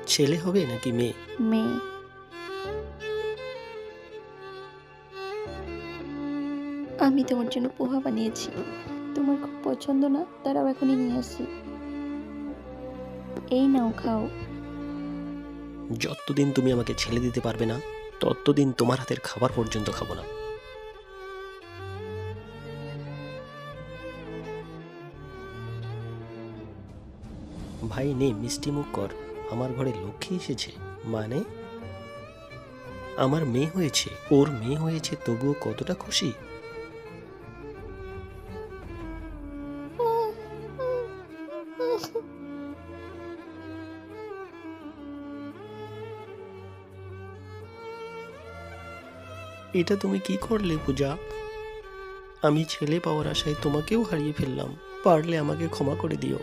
ছেলে হবে নাকি মেয়ে? মেয়ে। আমি তোমার জন্য পোহা বানিয়েছি, তোমার খুব পছন্দ না? দাঁড়াও, এখনই নিয়ে আসি। এই নাও, খাও। যতদিন তুমি আমাকে ছেলে দিতে পারবে না, ততদিন তোমার হাতের খাবার পর্যন্ত খাবো না। ভাই নে, মিষ্টি মুখ কর। আমার ঘরে লক্ষ্মী এসেছে। মানে আমার মেয়ে হয়েছে, ওর মেয়ে হয়েছে, তবুও কতটা খুশি। এটা তুমি কি করলে পূজা? আমি ছেলে পাওয়ার আশায় তোমাকেও হারিয়ে ফেললাম। পারলে আমাকে ক্ষমা করে দিও।